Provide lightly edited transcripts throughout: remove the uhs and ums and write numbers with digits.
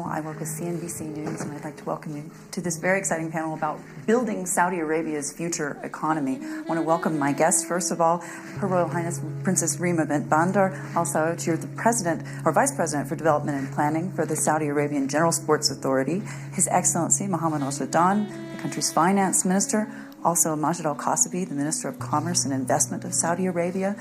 International. I work with CNBC News, and I'd like to welcome you to this very exciting panel about building Saudi Arabia's future economy. I want to welcome my guests. First of all, Her Royal Highness Princess Rima bint Bandar Al Saud. You're the President or Vice President for Development and Planning for the Saudi Arabian General Sports Authority. His Excellency Mohammed Al Jaddan, the country's Finance Minister. Also, Majid Al Qasabi, the Minister of Commerce and Investment of Saudi Arabia.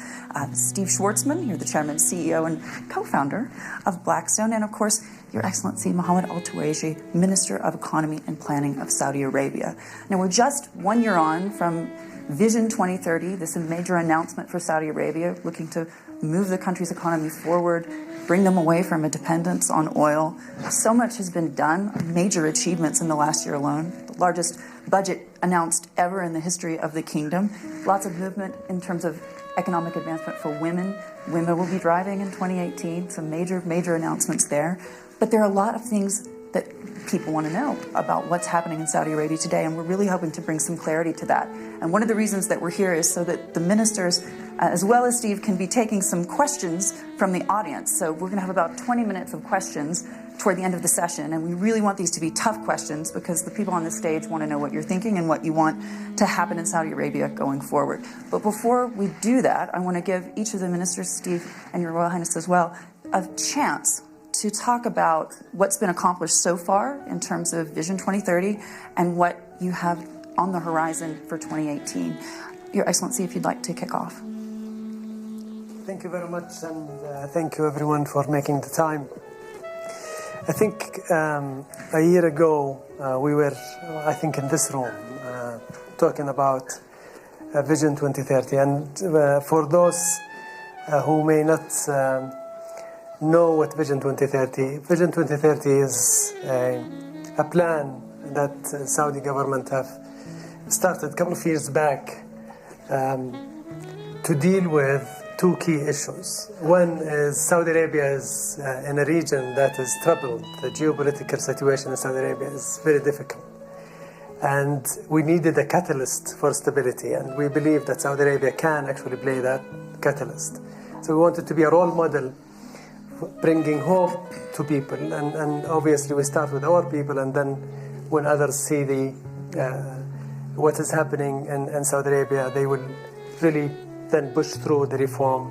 Steve Schwartzman, you're the Chairman, CEO, and co-founder of Blackstone. And, of course, Your Excellency Mohammed Al Tuwaiji, Minister of Economy and Planning of Saudi Arabia. Now, we're just 1 year on from Vision 2030. This is a major announcement for Saudi Arabia, looking to move the country's economy forward, bring them away from a dependence on oil. So much has been done, major achievements in the last year alone. The largest budget announced ever in the history of the kingdom. Lots of movement in terms of economic advancement for women. Women will be driving in 2018, some major announcements there. But there are a lot of things that people want to know about what's happening in Saudi Arabia today, and we're really hoping to bring some clarity to that. And one of the reasons that we're here is so that the ministers, as well as Steve, can be taking some questions from the audience. So we're going to have about 20 minutes of questions toward the end of the session, and we really want these to be tough questions because the people on the stage want to know what you're thinking and what you want to happen in Saudi Arabia going forward. But before we do that, I want to give each of the ministers, Steve and Your Royal Highness as well, a chance to talk about what's been accomplished so far in terms of Vision 2030 and what you have on the horizon for 2018. Your Excellency, if you'd like to kick off. Thank you very much, and thank you everyone for making the time. I think a year ago we were, I think, in this room talking about Vision 2030, and for those who may not know what Vision 2030. Vision 2030 is a plan that Saudi government have started a couple of years back to deal with two key issues. One is Saudi Arabia is in a region that is troubled. The geopolitical situation in Saudi Arabia is very difficult. And we needed a catalyst for stability, and we believe that Saudi Arabia can actually play that catalyst. So we wanted to be a role model, bringing hope to people, and obviously we start with our people, and then when others see what is happening in Saudi Arabia, they will really then push through the reform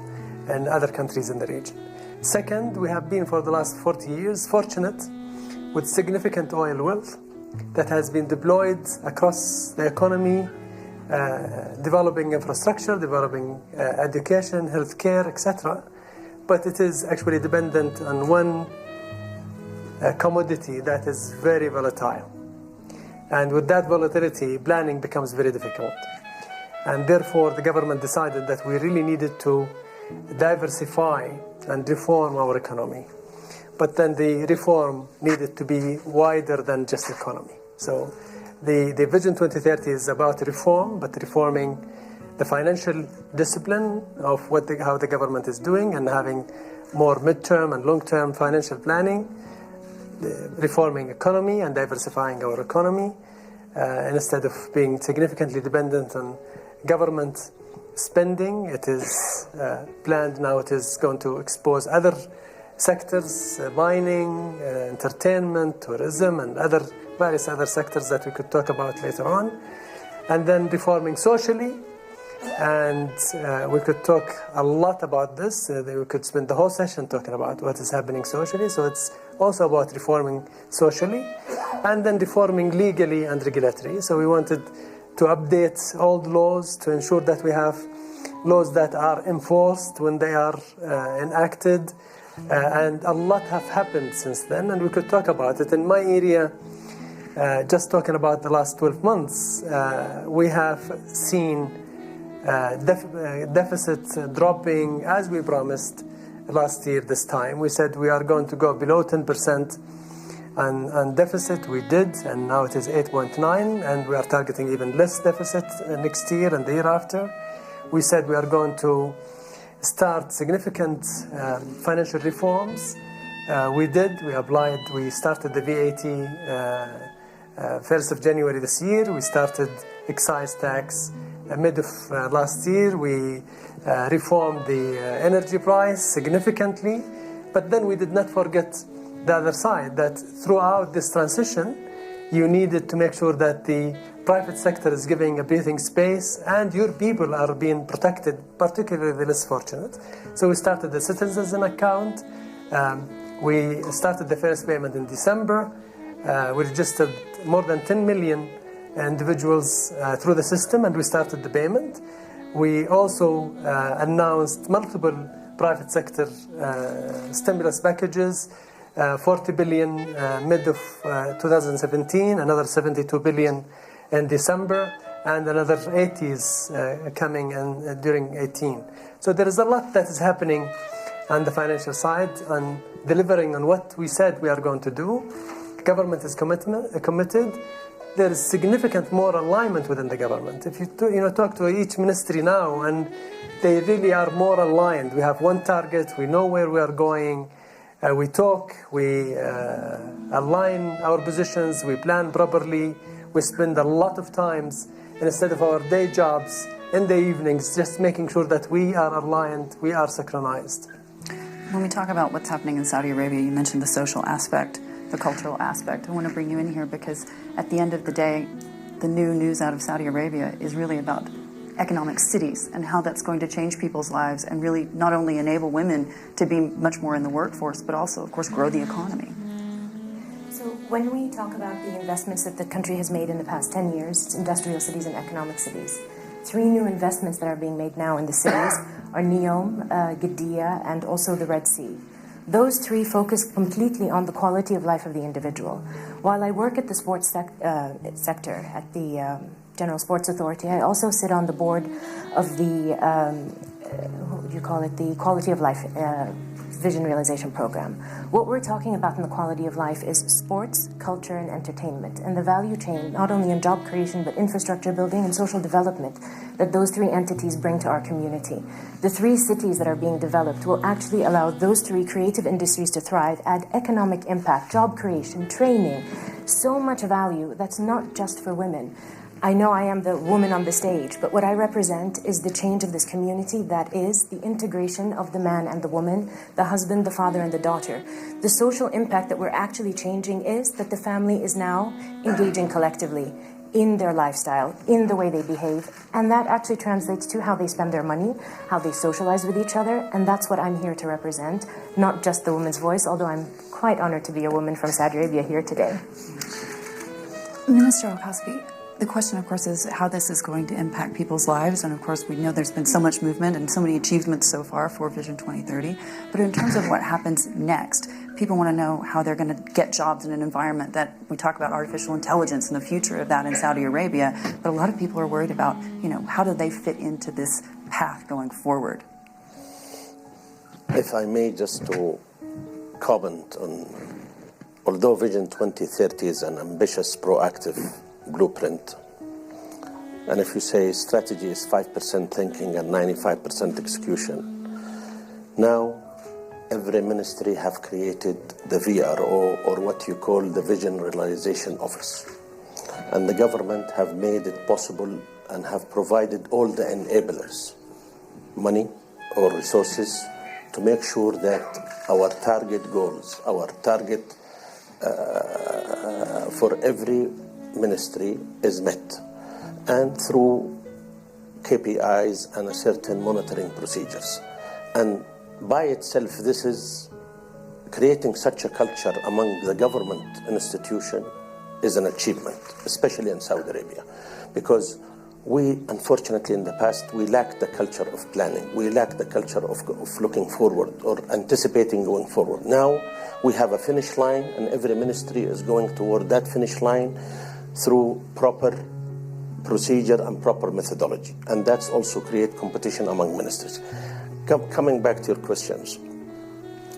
in other countries in the region. Second, we have been for the last 40 years fortunate with significant oil wealth that has been deployed across the economy, developing infrastructure, developing education, healthcare, etc. But it is actually dependent on one commodity that is very volatile. And with that volatility, planning becomes very difficult. And therefore, the government decided that we really needed to diversify and reform our economy. But then the reform needed to be wider than just economy. So the Vision 2030 is about reform, but reforming the financial discipline of how the government is doing, and having more midterm and long-term financial planning, reforming economy and diversifying our economy, instead of being significantly dependent on government spending. It is planned now, it is going to expose other sectors, mining, entertainment, tourism, and various other sectors that we could talk about later on. And then reforming socially, and we could talk a lot about this. We could spend the whole session talking about what is happening socially. So it's also about reforming socially, and then reforming legally and regulatory. So we wanted to update old laws to ensure that we have laws that are enforced when they are enacted. And a lot have happened since then, and we could talk about it. In my area, just talking about the last 12 months, we have seen deficit dropping as we promised last year this time. We said we are going to go below 10% on deficit. We did, and now it is 8.9, and we are targeting even less deficit next year and the year after. We said we are going to start significant financial reforms. We did. We applied. We started the VAT 1st of January this year. We started excise tax mid of last year. We reformed the energy price significantly, but then we did not forget the other side, that throughout this transition, you needed to make sure that the private sector is giving a breathing space and your people are being protected, particularly the less fortunate. So we started the citizen account. We started the first payment in December. We registered more than 10 million individuals through the system, and we started the payment. We also announced multiple private sector stimulus packages, 40 billion mid of 2017, another 72 billion in December, and another 80s coming in during 18. So there is a lot that is happening on the financial side and delivering on what we said we are going to do. The government is committed. There is significant more alignment within the government. If you talk to each ministry now, and they really are more aligned. We have one target. We know where we are going. We talk. We align our positions. We plan properly. We spend a lot of times, instead of our day jobs, in the evenings, just making sure that we are aligned, we are synchronized. When we talk about what's happening in Saudi Arabia, you mentioned the social aspect, the cultural aspect. I want to bring you in here because at the end of the day, the new news out of Saudi Arabia is really about economic cities and how that's going to change people's lives and really not only enable women to be much more in the workforce, but also, of course, grow the economy. So when we talk about the investments that the country has made in the past 10 years, it's industrial cities and economic cities. 3 new investments that are being made now in the cities are Neom, Gidea, and also the Red Sea. Those 3 focus completely on the quality of life of the individual. While I work at the sports sector, at the General Sports Authority, I also sit on the board of the, the Quality of Life Vision Realization Program. What we're talking about in the quality of life is sports, culture, and entertainment, and the value chain, not only in job creation, but infrastructure building and social development that those 3 entities bring to our community. The 3 cities that are being developed will actually allow those 3 creative industries to thrive, add economic impact, job creation, training, so much value that's not just for women. I know I am the woman on the stage, but what I represent is the change of this community that is the integration of the man and the woman, the husband, the father, and the daughter. The social impact that we're actually changing is that the family is now engaging collectively in their lifestyle, in the way they behave, and that actually translates to how they spend their money, how they socialize with each other, and that's what I'm here to represent, not just the woman's voice, although I'm quite honored to be a woman from Saudi Arabia here today. Minister Al-Kasbi, the question, of course, is how this is going to impact people's lives. And, of course, we know there's been so much movement and so many achievements so far for Vision 2030. But in terms of what happens next, people want to know how they're going to get jobs in an environment that we talk about artificial intelligence and the future of that in Saudi Arabia. But a lot of people are worried about, how do they fit into this path going forward? If I may, just to comment on, although Vision 2030 is an ambitious, proactive blueprint, and if you say strategy is 5% thinking and 95% execution, now every ministry have created the VRO, or what you call the Vision Realization Office, and the government have made it possible and have provided all the enablers, money or resources, to make sure that our target goals, our target for every ministry is met, and through KPIs and a certain monitoring procedures. And by itself, this is creating such a culture among the government institution is an achievement, especially in Saudi Arabia, because we, unfortunately, in the past, we lacked the culture of planning. We lacked the culture of looking forward or anticipating going forward. Now we have a finish line, and every ministry is going toward that finish line through proper procedure and proper methodology. And that's also create competition among ministries. Coming back to your questions,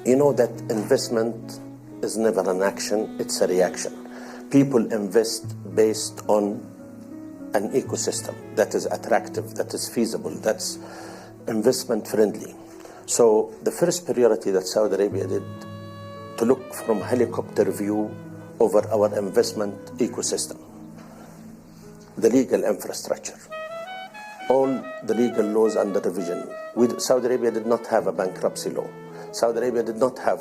you know that investment is never an action, it's a reaction. People invest based on an ecosystem that is attractive, that is feasible, that's investment friendly. So the first priority that Saudi Arabia did, to look from helicopter view over our investment ecosystem, the legal infrastructure, all the legal laws under revision. Saudi Arabia did not have a bankruptcy law. Saudi Arabia did not have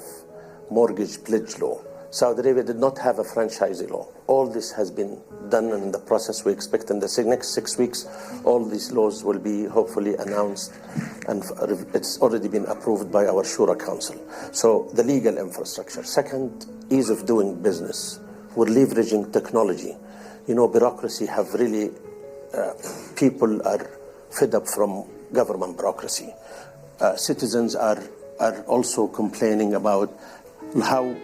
mortgage pledge law. Saudi Arabia did not have a franchisee law. All this has been done in the process. We expect in the next 6 weeks, all these laws will be hopefully announced, and it's already been approved by our Shura Council. So the legal infrastructure. Second, ease of doing business. We're leveraging technology. You know, bureaucracy have really, people are fed up from government bureaucracy. Citizens are also complaining about how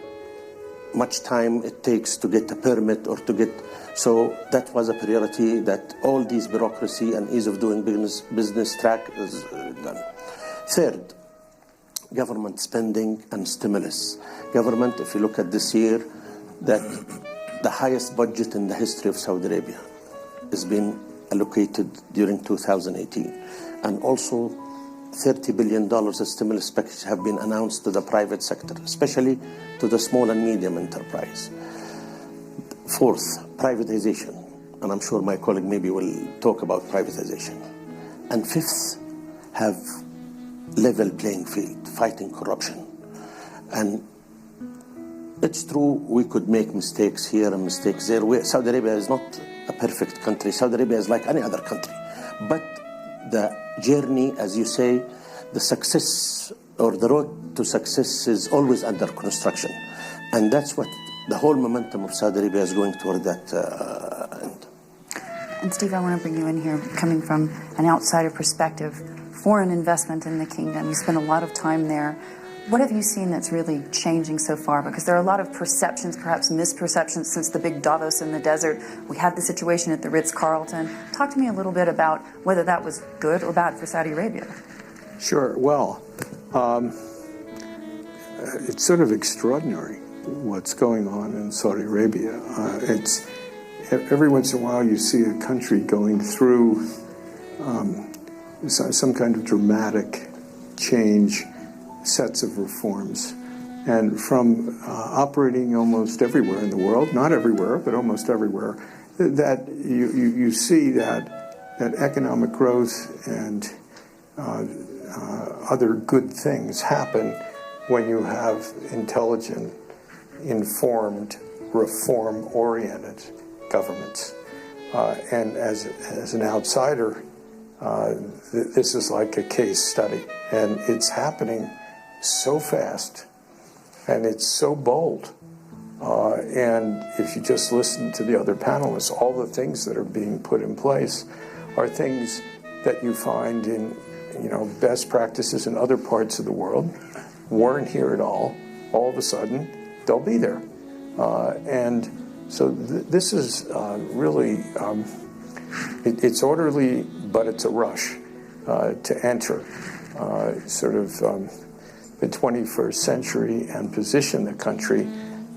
much time it takes to get a permit or to get, so that was a priority, that all these bureaucracy and ease of doing business track is done. Third, government spending and stimulus. Government, if you look at this year, that the highest budget in the history of Saudi Arabia has been allocated during 2018, and also $30 billion of stimulus package have been announced to the private sector, especially to the small and medium enterprise. Fourth, privatization, and I'm sure my colleague maybe will talk about privatization. And fifth, have level playing field, fighting corruption. And it's true we could make mistakes here and mistakes there. Saudi Arabia is not a perfect country. Saudi Arabia is like any other country. But the journey, as you say, the success or the road to success is always under construction. And that's what the whole momentum of Saudi Arabia is going toward that end. And Steve, I want to bring you in here, coming from an outsider perspective, foreign investment in the kingdom. You spend a lot of time there. What have you seen that's really changing so far? Because there are a lot of perceptions, perhaps misperceptions, since the big Davos in the desert. We had the situation at the Ritz-Carlton. Talk to me a little bit about whether that was good or bad for Saudi Arabia. Sure. Well, it's sort of extraordinary what's going on in Saudi Arabia. It's every once in a while you see a country going through some kind of dramatic change, sets of reforms, and from operating almost everywhere in the world, not everywhere, but almost everywhere, that you see that economic growth and other good things happen when you have intelligent, informed, reform-oriented governments. And as an outsider, this is like a case study, and it's happening so fast, and it's so bold. And if you just listen to the other panelists, all the things that are being put in place are things that you find in, best practices in other parts of the world, weren't here at all. All of a sudden, they'll be there. And so this is really, it's orderly, but it's a rush to enter the 21st century and position the country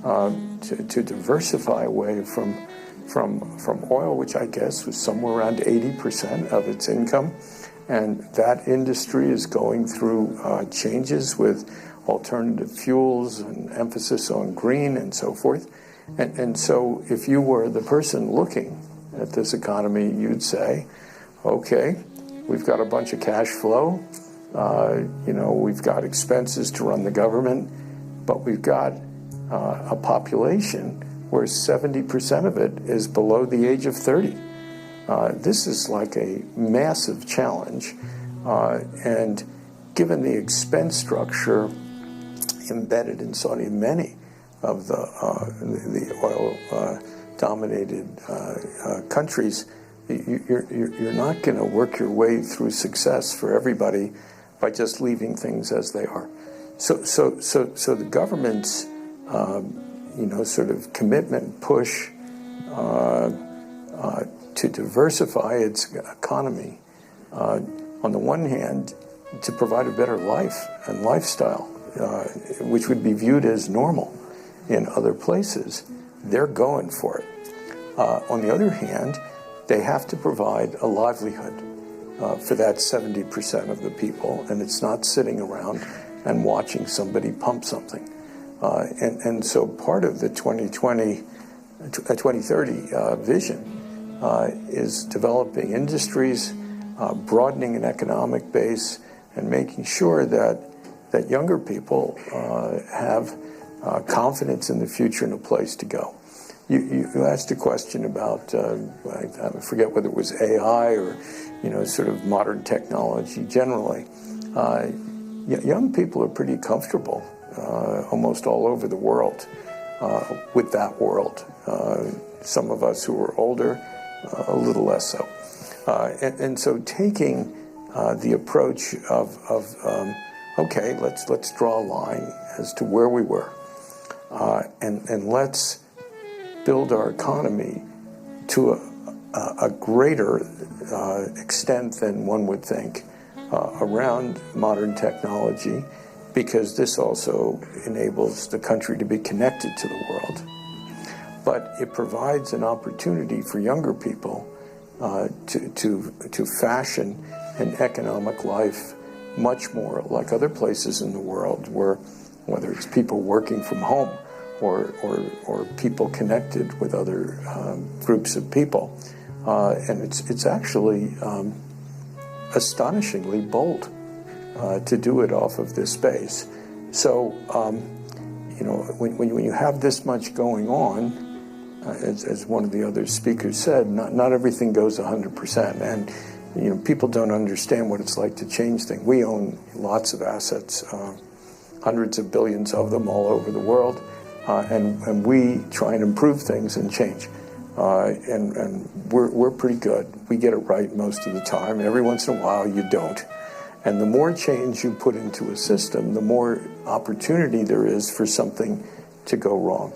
to diversify away from oil, which I guess was somewhere around 80% of its income. And that industry is going through changes with alternative fuels and emphasis on green and so forth. And so if you were the person looking at this economy, you'd say, okay, we've got a bunch of cash flow. We've got expenses to run the government, but we've got a population where 70% of it is below the age of 30. This is like a massive challenge, and given the expense structure embedded in Saudi, many of the oil-dominated countries, you're not going to work your way through success for everybody by just leaving things as they are. So the government's sort of commitment, push to diversify its economy, on the one hand, to provide a better life and lifestyle, which would be viewed as normal in other places, they're going for it. On the other hand, they have to provide a livelihood for that 70% of the people, and it's not sitting around and watching somebody pump something. And so part of the 2030 vision is developing industries, broadening an economic base, and making sure that younger people have confidence in the future, and a place to go. You asked a question about, I forget whether it was AI or, sort of modern technology generally. Young people are pretty comfortable almost all over the world with that world. Some of us who are older, a little less so. And so taking the approach of okay, let's draw a line as to where we were, and let's build our economy to a greater extent than one would think around modern technology, because this also enables the country to be connected to the world. But it provides an opportunity for younger people to fashion an economic life much more like other places in the world, where whether it's people working from home or people connected with other groups of people, and it's actually astonishingly bold to do it off of this space. So when you have this much going on, as one of the other speakers said, not everything goes 100%, and people don't understand what it's like to change things. We own lots of assets, hundreds of billions of them all over the world, and we try and improve things and change. And we're pretty good. We get it right most of the time. Every once in a while, you don't. And the more change you put into a system, the more opportunity there is for something to go wrong.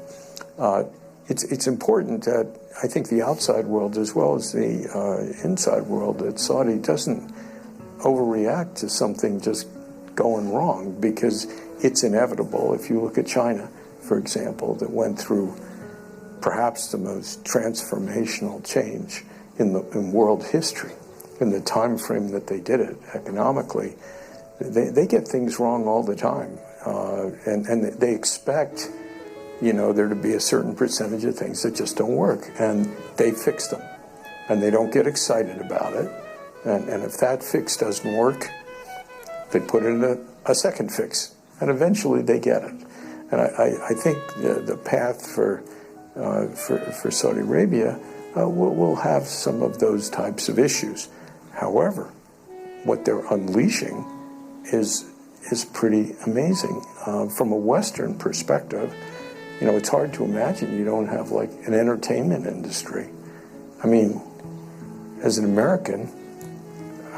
It's important that I think the outside world, as well as the inside world, that Saudi doesn't overreact to something just going wrong, because it's inevitable. If you look at China, for example, that went through perhaps the most transformational change in world history, in the time frame that they did it economically, they get things wrong all the time, and they expect there to be a certain percentage of things that just don't work, and they fix them, and they don't get excited about it, and if that fix doesn't work, they put in a second fix, and eventually they get it. And I think the path for Saudi Arabia will have some of those types of issues. However, what they're unleashing is pretty amazing. From a Western perspective, it's hard to imagine you don't have like an entertainment industry. I mean, as an American,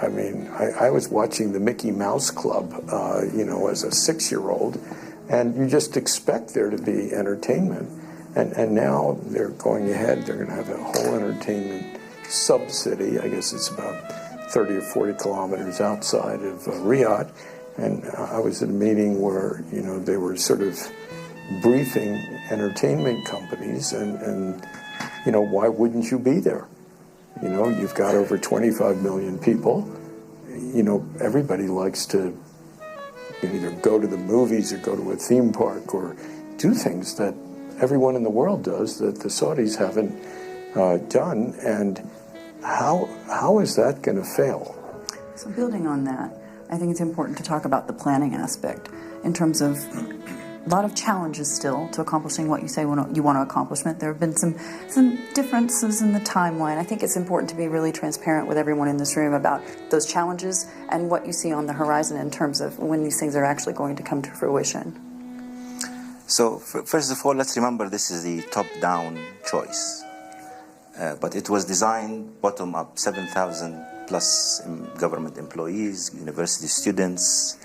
I was watching the Mickey Mouse Club, as a 6-year-old, and you just expect there to be entertainment. And now they're going ahead, they're going to have a whole entertainment sub-city. I guess it's about 30 or 40 kilometers outside of Riyadh. And I was at a meeting where, they were sort of briefing entertainment companies, and why wouldn't you be there? You've got over 25 million people. Everybody likes to either go to the movies or go to a theme park or do things that everyone in the world does that the Saudis haven't done. And how is that going to fail? So building on that, I think it's important to talk about the planning aspect in terms of a lot of challenges still to accomplishing what you say you want to accomplish. There have been some differences in the timeline. I think it's important to be really transparent with everyone in this room about those challenges and what you see on the horizon in terms of when these things are actually going to come to fruition. So first of all, let's remember this is the top-down choice. But it was designed bottom-up, 7,000 plus government employees, university students,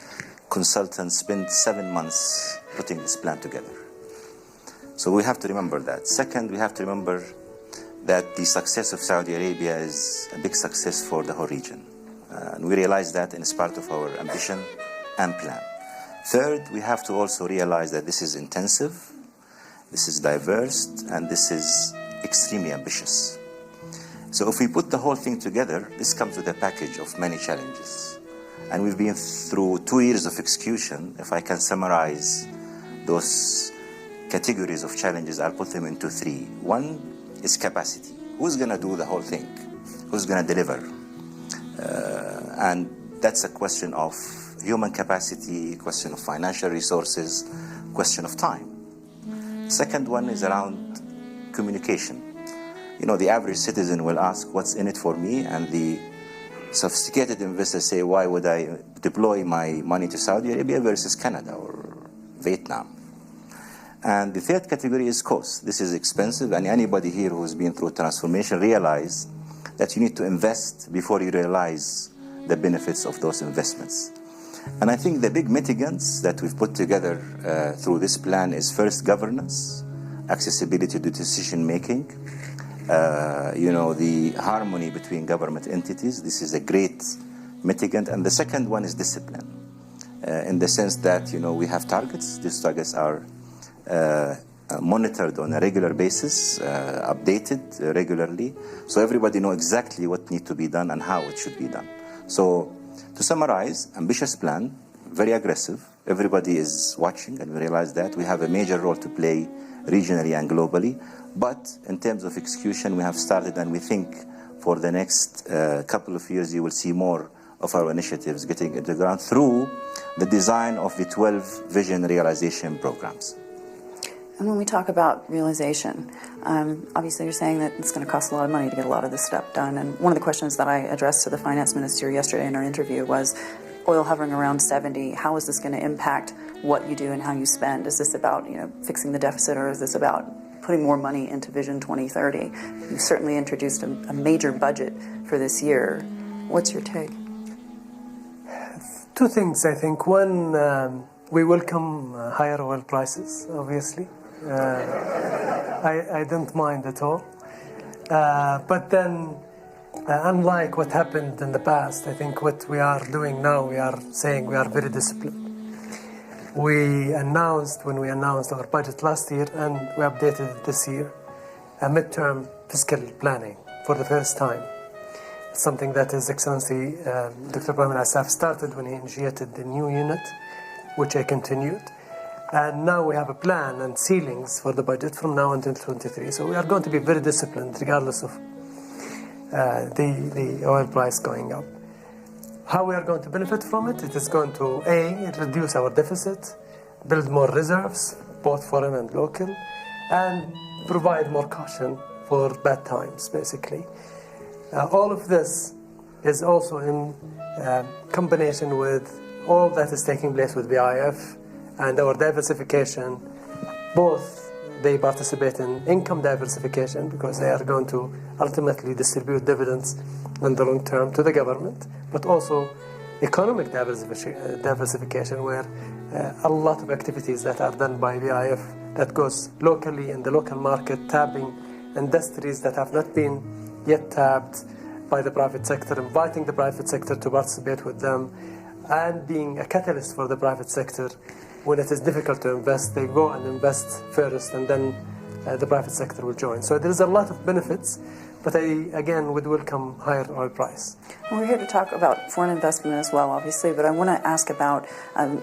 consultants spent 7 months putting this plan together. So we have to remember that. Second, we have to remember that the success of Saudi Arabia is a big success for the whole region. And we realize that, and it's part of our ambition and plan. Third, we have to also realize that this is intensive, this is diverse, and this is extremely ambitious. So if we put the whole thing together, this comes with a package of many challenges. And we've been through 2 years of execution. If I can summarize those categories of challenges, I'll put them into 3. One is capacity. Who's going to do the whole thing? Who's going to deliver? And that's a question of human capacity, question of financial resources, question of time. Second one is around communication. You know, the average citizen will ask, what's in it for me? And the sophisticated investors say, why would I deploy my money to Saudi Arabia versus Canada or Vietnam? And the third category is cost. This is expensive, and anybody here who's been through transformation realize that you need to invest before you realize the benefits of those investments. And I think the big mitigants that we've put together through this plan is first governance, accessibility to decision making, the harmony between government entities. This is a great mitigant. And the second one is discipline, in the sense that, we have targets. These targets are monitored on a regular basis, updated regularly, so everybody knows exactly what needs to be done and how it should be done. So, to summarize, ambitious plan, very aggressive. Everybody is watching, and we realize that we have a major role to play regionally and globally. But in terms of execution, we have started, and we think for the next couple of years, you will see more of our initiatives getting into the ground through the design of the 12 vision realization programs. And when we talk about realization, obviously you're saying that it's going to cost a lot of money to get a lot of this stuff done. And one of the questions that I addressed to the finance minister yesterday in our interview was oil hovering around 70. How is this going to impact what you do and how you spend? Is this about fixing the deficit, or is this about putting more money into Vision 2030? You've certainly introduced a major budget for this year. What's your take? Two things, I think. One, we welcome higher oil prices, obviously. I don't mind at all. But then, unlike what happened in the past, I think what we are doing now, we are saying we are very disciplined. When we announced our budget last year, and we updated it this year, a midterm fiscal planning for the first time. It's something that His Excellency Dr. Ibrahim Al-Assaf started when he initiated the new unit, which I continued. And now we have a plan and ceilings for the budget from now until 2023. So we are going to be very disciplined regardless of the oil price going up. How we are going to benefit from it? It is going to, reduce our deficit, build more reserves, both foreign and local, and provide more caution for bad times, basically. All of this is also in combination with all that is taking place with BIF and our diversification. Both they participate in income diversification because they are going to ultimately distribute dividends in the long term to the government, but also economic diversification where a lot of activities that are done by BIF that goes locally in the local market, tapping industries that have not been yet tapped by the private sector, inviting the private sector to participate with them, and being a catalyst for the private sector. When it is difficult to invest, they go and invest first, and then the private sector will join. So there is a lot of benefits, but I, again, would welcome higher oil price. We're here to talk about foreign investment as well, obviously, but I want to ask about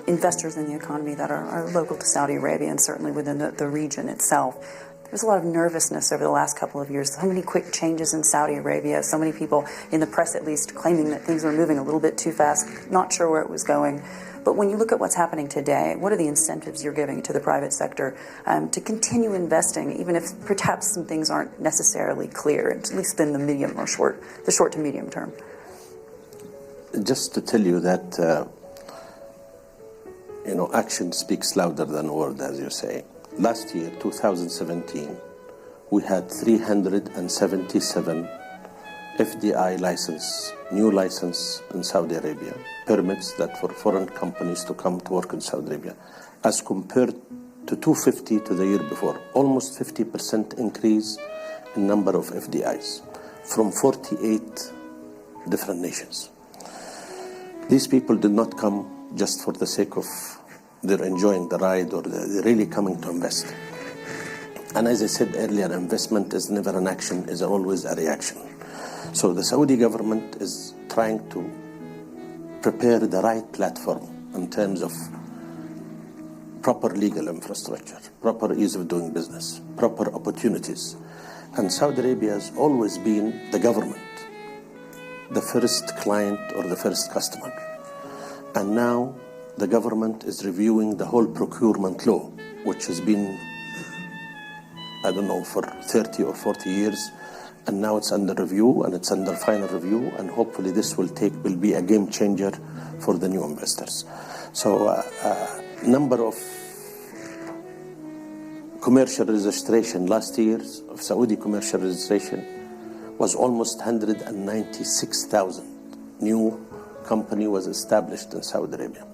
investors in the economy that are local to Saudi Arabia and certainly within the region itself. There's a lot of nervousness over the last couple of years. So many quick changes in Saudi Arabia. So many people, in the press at least, claiming that things were moving a little bit too fast, not sure where it was going. But when you look at what's happening today, what are the incentives you're giving to the private sector to continue investing, even if perhaps some things aren't necessarily clear, at least in the medium or short to medium term? Just to tell you that, action speaks louder than word, as you say. Last year, 2017, we had 377 FDI new license in Saudi Arabia, permits that for foreign companies to come to work in Saudi Arabia, as compared to 250 to the year before, almost 50% increase in number of FDIs from 48 different nations. These people did not come just for the sake of they're enjoying the ride or they're really coming to invest. And as I said earlier, investment is never an action, is always a reaction. So the Saudi government is trying to prepare the right platform in terms of proper legal infrastructure, proper ease of doing business, proper opportunities. And Saudi Arabia has always been the government, the first client or the first customer. And now the government is reviewing the whole procurement law, which has been I don't know, for 30 or 40 years. And now it's under review, and it's under final review, and hopefully this will be a game changer for the new investors. So number of commercial registration last year of Saudi commercial registration was almost 196,000 new company was established in Saudi Arabia,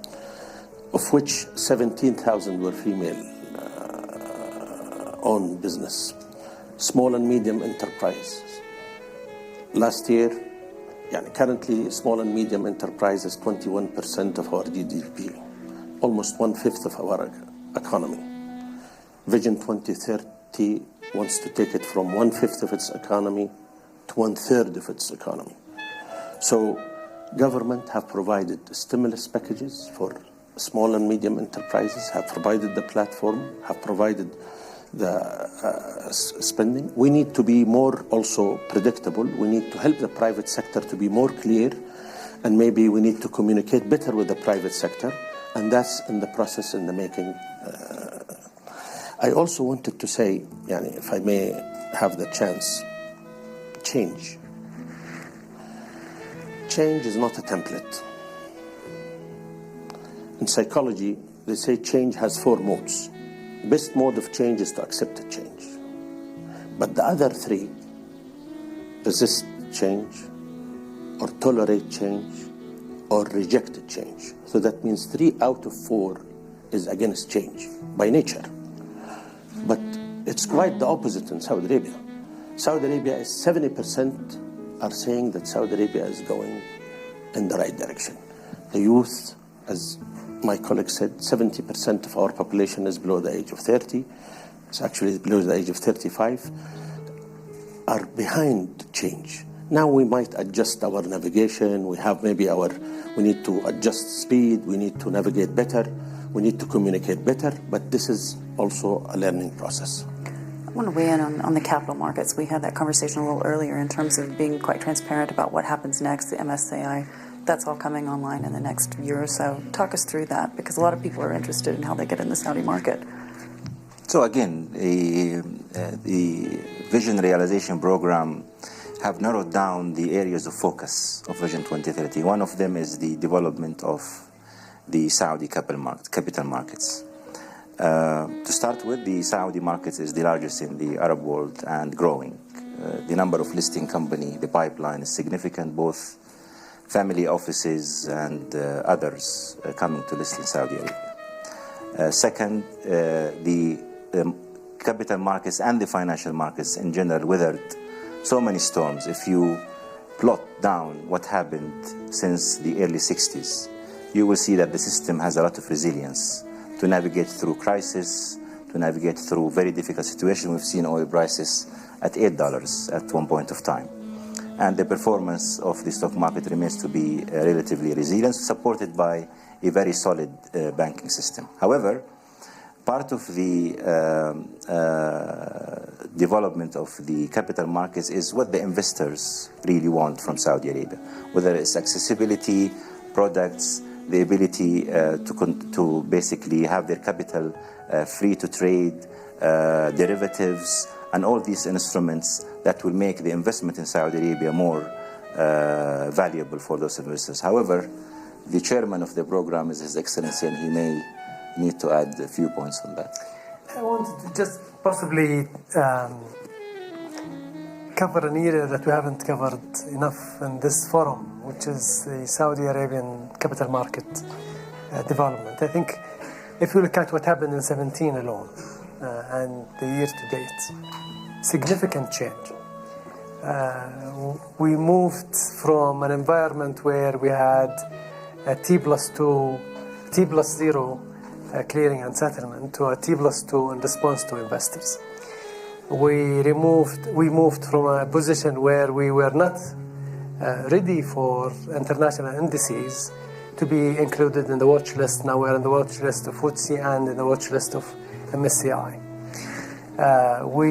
of which 17,000 were female owned business, small and medium enterprises. Last year, currently small and medium enterprise is 21% of our GDP, almost 1/5 of our economy. Vision 2030 wants to take it from 1/5 of its economy to 1/3 of its economy. So government have provided stimulus packages for small and medium enterprises, have provided the platform, have provided the spending. We need to be more also predictable. We need to help the private sector to be more clear, and maybe we need to communicate better with the private sector, and that's in the process, in the making. I also wanted to say, if I may have the chance, change. Change is not a template. In psychology, they say change has 4 modes. Best mode of change is to accept a change. But the other 3, resist change, or tolerate change, or reject change. So that means 3 out of 4 is against change by nature. But it's quite the opposite in Saudi Arabia. Saudi Arabia is 70% are saying that Saudi Arabia is going in the right direction. The youth, as my colleague said, 70% of our population is below the age of 30. It's actually below the age of 35, are behind change. Now we might adjust our navigation. We have maybe we need to adjust speed. We need to navigate better. We need to communicate better. But this is also a learning process. I want to weigh in on the capital markets. We had that conversation a little earlier in terms of being quite transparent about what happens next, the MSCI. That's all coming online in the next year or so. Talk us through that, because a lot of people are interested in how they get in the Saudi market. So again, the Vision Realization Program have narrowed down the areas of focus of Vision 2030. One of them is the development of the Saudi capital markets. To start with, the Saudi market is the largest in the Arab world and growing. The number of listing company, the pipeline is significant, both family offices and others coming to list in Saudi Arabia. Second, the capital markets and the financial markets in general weathered so many storms. If you plot down what happened since the early 60s, you will see that the system has a lot of resilience to navigate through crisis, to navigate through very difficult situations. We've seen oil prices at $8 at one point of time. And the performance of the stock market remains to be relatively resilient, supported by a very solid banking system. However, part of the development of the capital markets is what the investors really want from Saudi Arabia, whether it's accessibility, products, the ability to basically have their capital free to trade, derivatives, and all these instruments that will make the investment in Saudi Arabia more valuable for those investors. However, the chairman of the program is His Excellency, and he may need to add a few points on that. I wanted to just possibly cover an area that we haven't covered enough in this forum, which is the Saudi Arabian capital market development. I think if you look at what happened in 2017 alone and the year to date, significant change. We moved from an environment where we had a T+2, T+0 clearing and settlement to a T+2 in response to investors. We moved from a position where we were not ready for international indices to be included in the watch list. Now we're in the watch list of FTSE and in the watch list of MSCI. We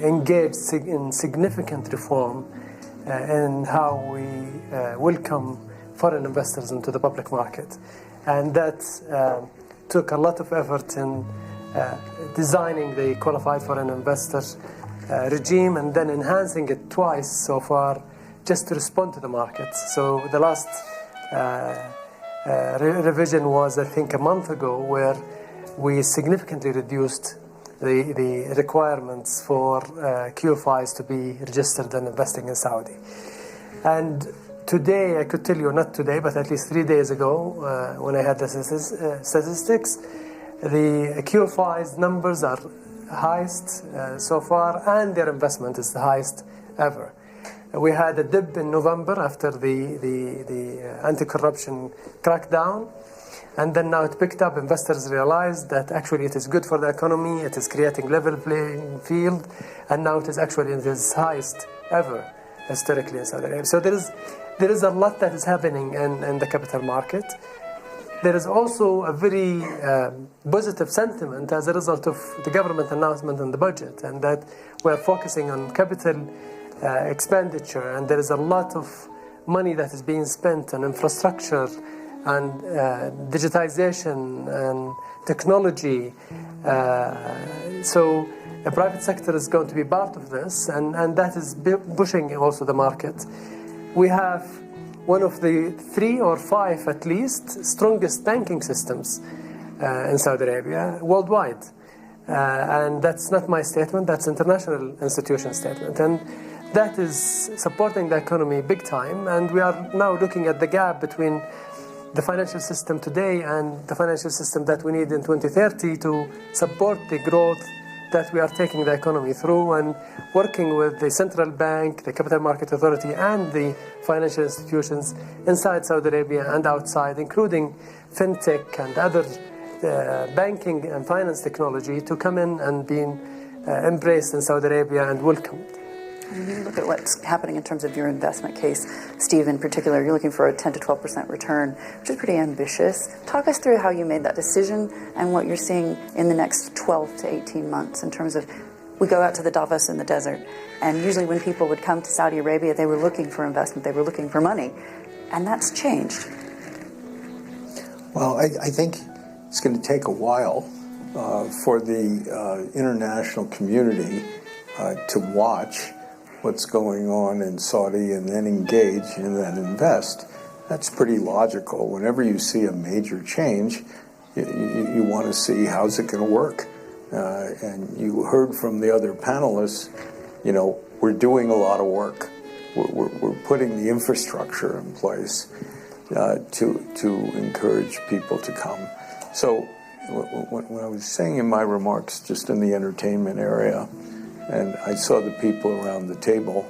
engaged in significant reform in how we welcome foreign investors into the public market. And that took a lot of effort in designing the qualified foreign investor regime and then enhancing it twice so far just to respond to the market. So the last revision was, I think, a month ago, where we significantly reduced the requirements for QFIs to be registered and investing in Saudi. And today, I could tell you, not today, but at least 3 days ago, when I had the statistics, the QFIs numbers are highest so far, and their investment is the highest ever. We had a dip in November after the anti-corruption crackdown, and then now it picked up. Investors realized that actually it is good for the economy, it is creating level playing field, and now it is actually in its highest ever historically in Saudi Arabia. So there is a lot that is happening in the capital market. There is also a very positive sentiment as a result of the government announcement on the budget, and that we're focusing on capital expenditure, and there is a lot of money that is being spent on infrastructure and digitization and technology. So the private sector is going to be part of this, and that is pushing also the market. We have one of the 3 or 5 at least strongest banking systems in Saudi Arabia worldwide. And that's not my statement, that's international institution statement. And that is supporting the economy big time, and we are now looking at the gap between the financial system today and the financial system that we need in 2030 to support the growth that we are taking the economy through, and working with the central bank, the capital market authority, and the financial institutions inside Saudi Arabia and outside, including fintech and other banking and finance technology, to come in and be embraced in Saudi Arabia and welcomed. When you look at what's happening in terms of your investment case, Steve, in particular, you're looking for a 10 to 12% return, which is pretty ambitious. Talk us through how you made that decision and what you're seeing in the next 12 to 18 months in terms of, we go out to the Davos in the desert, and usually when people would come to Saudi Arabia, they were looking for investment, they were looking for money, and that's changed. Well, I think it's going to take a while for the international community to watch what's going on in Saudi and then engage and then invest. That's pretty logical. Whenever you see a major change, you want to see how's it going to work. And you heard from the other panelists, you know, we're doing a lot of work. We're putting the infrastructure in place to encourage people to come. So when I was saying in my remarks just in the entertainment area, and I saw the people around the table,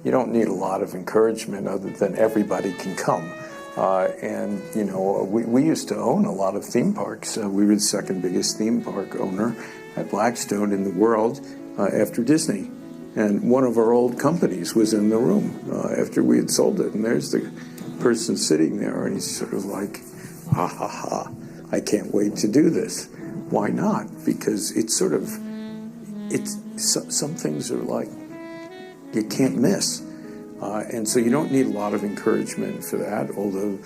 you don't need a lot of encouragement other than everybody can come. And, you know, we used to own a lot of theme parks. We were the second biggest theme park owner at Blackstone in the world after Disney. And one of our old companies was in the room after we had sold it. And there's the person sitting there, and he's sort of like, ha, ha, ha, I can't wait to do this. Why not? Because it's sort of, some things are like, you can't miss. And so you don't need a lot of encouragement for that, although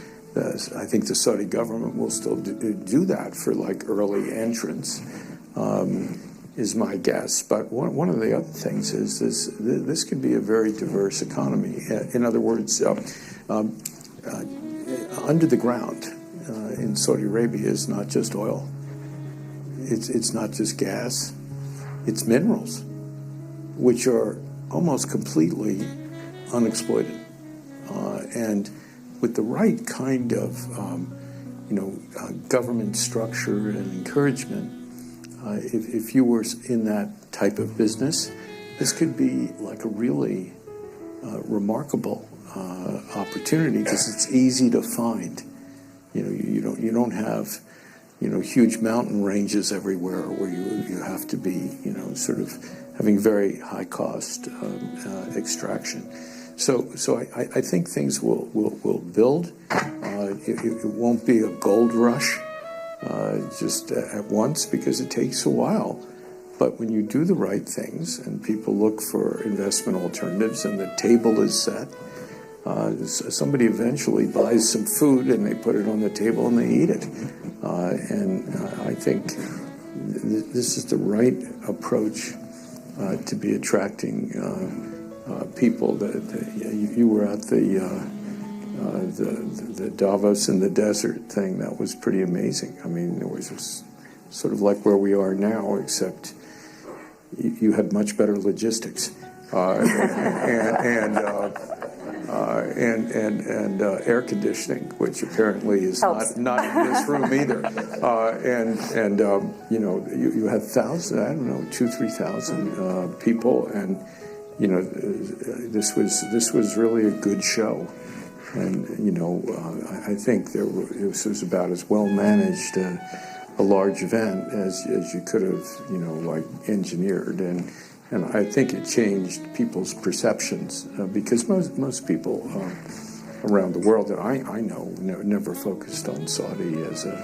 I think the Saudi government will still do that for like early entrants, is my guess. But one of the other things is this can be a very diverse economy. In other words, under the ground in Saudi Arabia is not just oil. It's not just gas. It's minerals, which are almost completely unexploited. And with the right kind of, government structure and encouragement, if you were in that type of business, this could be like a really remarkable opportunity, because it's easy to find. You don't have huge mountain ranges everywhere where you have to be sort of having very high cost extraction. So I think things will build. It won't be a gold rush just at once, because it takes a while. But when you do the right things and people look for investment alternatives and the table is set, somebody eventually buys some food and they put it on the table and they eat it. And I think this is the right approach to be attracting people. You were at the Davos in the desert thing. That was pretty amazing. I mean, it was sort of like where we are now, except you had much better logistics and air conditioning, which apparently is not in this room either. You know, you had thousands, I don't know, 2,000-3,000 people, and you know, this was really a good show. And you know, I think this was about as well managed a large event as you could have, you know, like engineered, and I think it changed people's perceptions because most people around the world that I know never focused on Saudi as an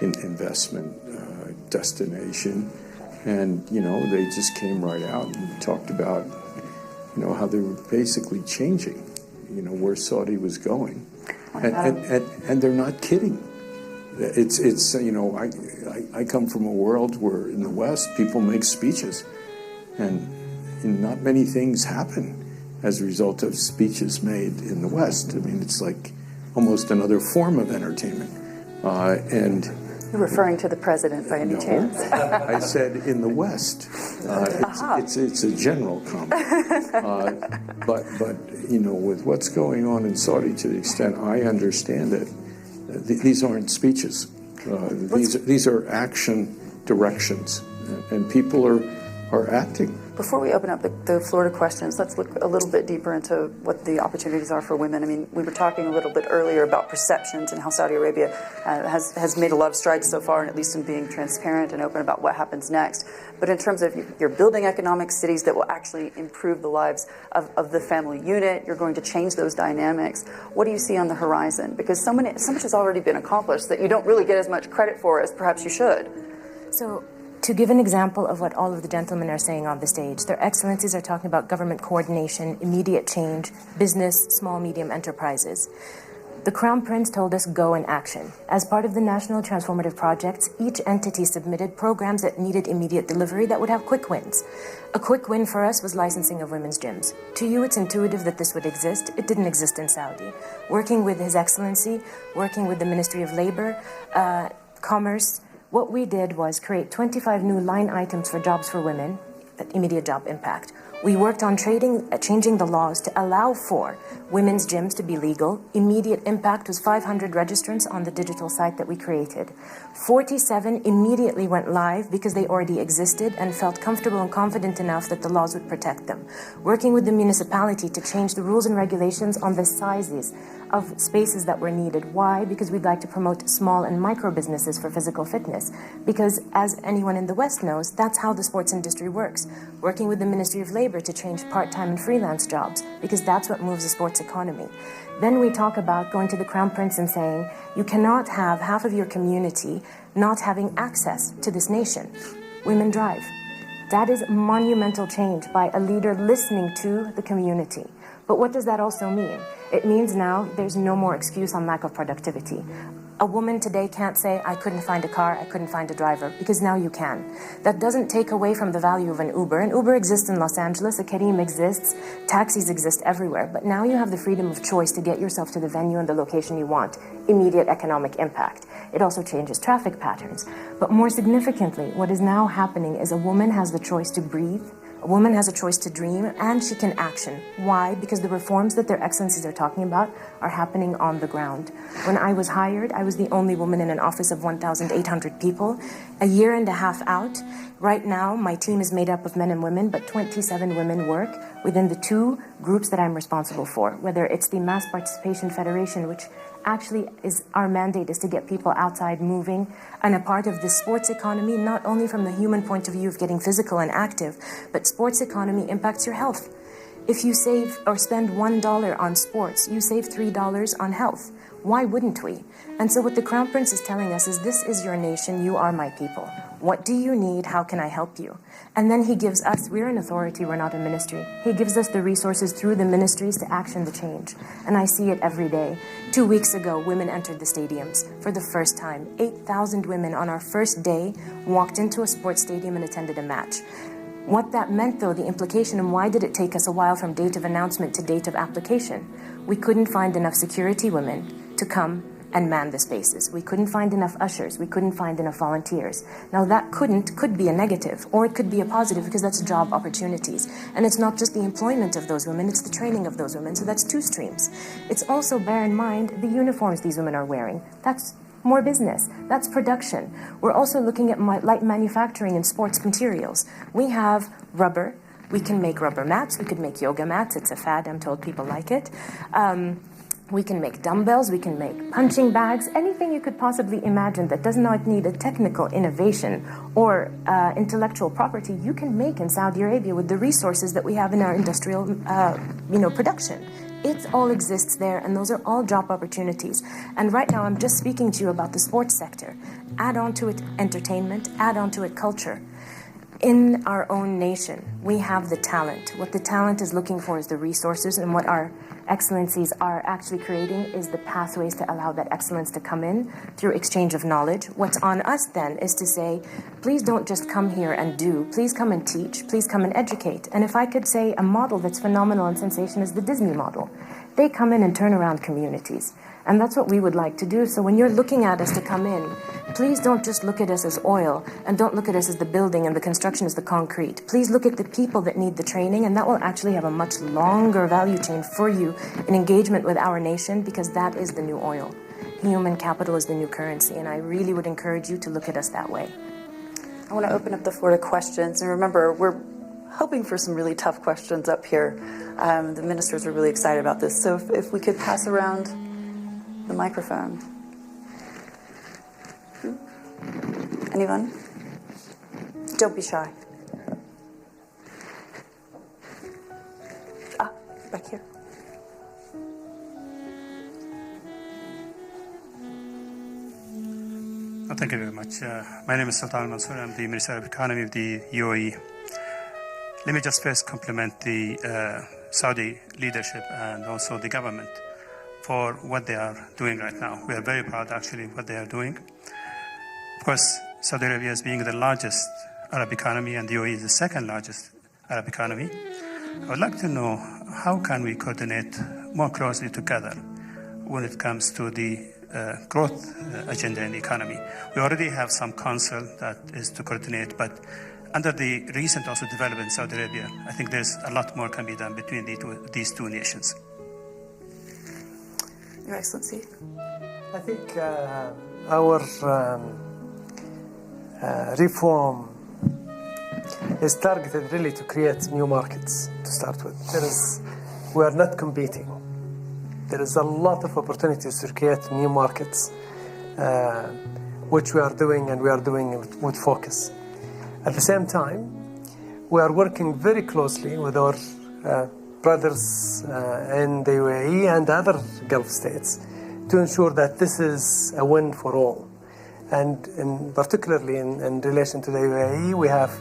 investment destination, and you know, they just came right out and talked about, you know, how they were basically changing, you know, where Saudi was going, and they're not kidding. It's you know, I come from a world where in the West people make speeches, and not many things happen as a result of speeches made in the West. I mean, it's like almost another form of entertainment. And you're referring to the president by any chance? I said in the West. It's a general comment. But you know, with what's going on in Saudi, to the extent I understand it, these aren't speeches. These are action directions, and people are acting. Before we open up the floor to questions, let's look a little bit deeper into what the opportunities are for women. I mean, we were talking a little bit earlier about perceptions and how Saudi Arabia has made a lot of strides so far, and at least in being transparent and open about what happens next. But in terms of you're building economic cities that will actually improve the lives of the family unit, you're going to change those dynamics. What do you see on the horizon? Because so much has already been accomplished that you don't really get as much credit for as perhaps you should. So, to give an example of what all of the gentlemen are saying on the stage, their excellencies are talking about government coordination, immediate change, business, small, medium enterprises. The Crown Prince told us go in action. As part of the National Transformative Projects, each entity submitted programs that needed immediate delivery that would have quick wins. A quick win for us was licensing of women's gyms. To you, it's intuitive that this would exist. It didn't exist in Saudi. Working with His Excellency, working with the Ministry of Labor, Commerce, what we did was create 25 new line items for jobs for women, that immediate job impact. We worked on changing the laws to allow for women's gyms to be legal. Immediate impact was 500 registrants on the digital site that we created. 47 immediately went live because they already existed and felt comfortable and confident enough that the laws would protect them. Working with the municipality to change the rules and regulations on the sizes of spaces that were needed. Why? Because we'd like to promote small and micro businesses for physical fitness. Because as anyone in the West knows, that's how the sports industry works. Working with the Ministry of Labor to change part-time and freelance jobs, because that's what moves the sports economy. Then we talk about going to the Crown Prince and saying, you cannot have half of your community not having access to this nation. Women drive. That is monumental change by a leader listening to the community. But what does that also mean? It means now there's no more excuse on lack of productivity. A woman today can't say, I couldn't find a car, I couldn't find a driver, because now you can. That doesn't take away from the value of an Uber. An Uber exists in Los Angeles, a Careem exists, taxis exist everywhere. But now you have the freedom of choice to get yourself to the venue and the location you want. Immediate economic impact. It also changes traffic patterns. But more significantly, what is now happening is a woman has the choice to breathe. A woman has a choice to dream, and she can action. Why? Because the reforms that their excellencies are talking about are happening on the ground. When I was hired, I was the only woman in an office of 1,800 people. A year and a half out, right now, my team is made up of men and women, but 27 women work within the two groups that I'm responsible for, whether it's the Mass Participation Federation, which actually is our mandate is to get people outside moving and a part of the sports economy, not only from the human point of view of getting physical and active, but sports economy impacts your health. If you save or spend $1 on sports, you save $3 on health. Why wouldn't we? And so what the Crown Prince is telling us is, this is your nation, you are my people. What do you need? How can I help you? And then he gives us, we're an authority, we're not a ministry. He gives us the resources through the ministries to action the change. And I see it every day. 2 weeks ago, women entered the stadiums for the first time. 8,000 women on our first day walked into a sports stadium and attended a match. What that meant, though, the implication, and why did it take us a while from date of announcement to date of application? We couldn't find enough security women to come and man the spaces. We couldn't find enough ushers. We couldn't find enough volunteers. Now that could be a negative, or it could be a positive, because that's job opportunities. And it's not just the employment of those women, it's the training of those women. So that's two streams. It's also, bear in mind, the uniforms these women are wearing. That's more business. That's production. We're also looking at light manufacturing and sports materials. We have rubber. We can make rubber mats. We could make yoga mats. It's a fad. I'm told people like it. We can make dumbbells, we can make punching bags, anything you could possibly imagine that does not need a technical innovation or intellectual property, you can make in Saudi Arabia with the resources that we have in our industrial production. It all exists there, and those are all job opportunities. And right now I'm just speaking to you about the sports sector. Add on to it entertainment, add on to it culture. In our own nation, we have the talent. What the talent is looking for is the resources, and what our excellencies are actually creating is the pathways to allow that excellence to come in through exchange of knowledge. What's on us then is to say, please don't just come here and do, please come and teach, please come and educate. And if I could say a model that's phenomenal and sensational is the Disney model. They come in and turn around communities. And that's what we would like to do. So when you're looking at us to come in, please don't just look at us as oil, and don't look at us as the building and the construction as the concrete. Please look at the people that need the training, and that will actually have a much longer value chain for you in engagement with our nation, because that is the new oil. Human capital is the new currency, and I really would encourage you to look at us that way. I want to open up the floor to questions. And remember, we're hoping for some really tough questions up here. The ministers are really excited about this. So if we could pass around the microphone. Anyone? Don't be shy. Back here. Thank you very much. My name is Sultan Mansour. I'm the Minister of Economy of the UAE. Let me just first compliment the Saudi leadership and also the government for what they are doing right now. We are very proud, actually, of what they are doing. Of course, Saudi Arabia is being the largest Arab economy, and the UAE is the second largest Arab economy. I would like to know, how can we coordinate more closely together when it comes to the growth agenda in the economy? We already have some council that is to coordinate, but under the recent also development in Saudi Arabia, I think there's a lot more can be done between these two nations. Your Excellency. I think our reform is targeted really to create new markets to start with. We are not competing. There is a lot of opportunities to create new markets, which we are doing, and we are doing with focus. At the same time, we are working very closely with our brothers in the UAE and other Gulf states to ensure that this is a win for all. And particularly in relation to the UAE, we have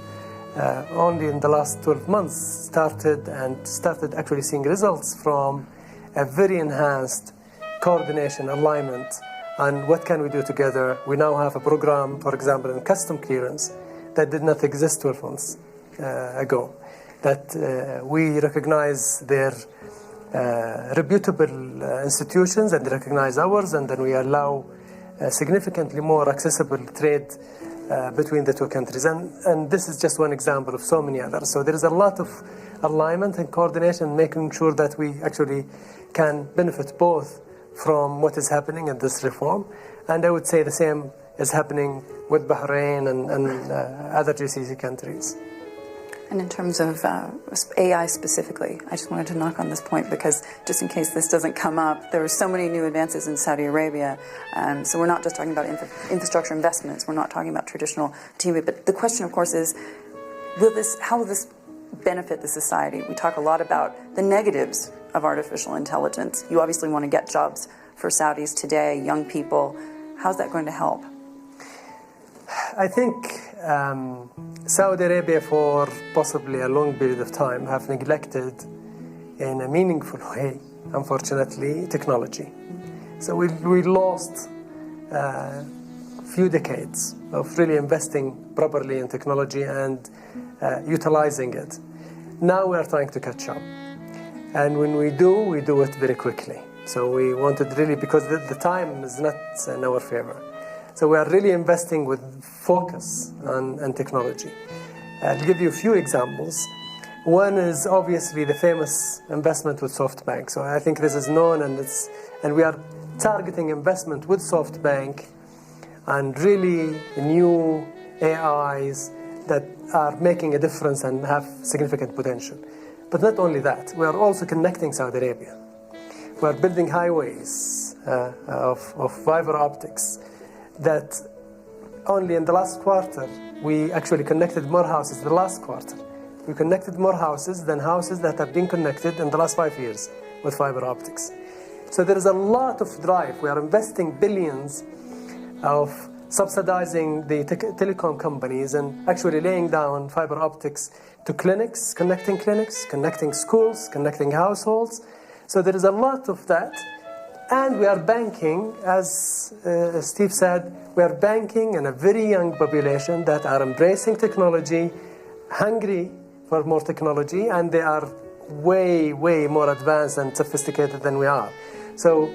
only in the last 12 months started actually seeing results from a very enhanced coordination, alignment, and what can we do together. We now have a program, for example, in custom clearance that did not exist 12 months ago, that we recognize their reputable institutions and recognize ours, and then we allow significantly more accessible trade between the two countries. And this is just one example of so many others. So there is a lot of alignment and coordination, making sure that we actually can benefit both from what is happening in this reform. And I would say the same is happening with Bahrain and other GCC countries. And in terms of AI specifically, I just wanted to knock on this point, because just in case this doesn't come up, there are so many new advances in Saudi Arabia. So we're not just talking about infrastructure investments. We're not talking about traditional TV. But the question, of course, is, how will this benefit the society? We talk a lot about the negatives of artificial intelligence? You obviously want to get jobs for Saudis today, young people. How's that going to help? I think Saudi Arabia, for possibly a long period of time, have neglected in a meaningful way, unfortunately, technology. So we lost a few decades of really investing properly in technology and utilizing it. Now we are trying to catch up. And when we do it very quickly. So we wanted really, because the time is not in our favor. So we are really investing with focus on technology. I'll give you a few examples. One is obviously the famous investment with SoftBank. So I think this is known, and we are targeting investment with SoftBank and really new AIs that are making a difference and have significant potential. But not only that, we are also connecting Saudi Arabia. We are building highways of fiber optics that only in the last quarter, we actually connected more houses the last quarter. We connected more houses than houses that have been connected in the last 5 years with fiber optics. So there is a lot of drive. We are investing billions of subsidizing the telecom companies and actually laying down fiber optics to clinics, connecting schools, connecting households. So there is a lot of that. And we are banking, as Steve said, we are banking in a very young population that are embracing technology, hungry for more technology, and they are way, way more advanced and sophisticated than we are. So,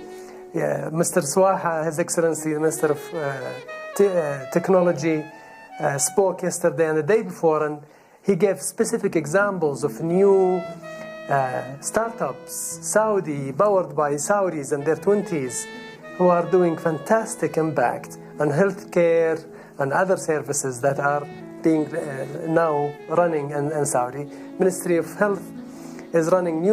yeah, Mr. Swaha, His Excellency, the Minister of Technology, spoke yesterday and the day before, and he gave specific examples of new startups, Saudi, powered by Saudis in their 20s, who are doing fantastic impact on healthcare and other services that are being now running in Saudi. Ministry of Health is running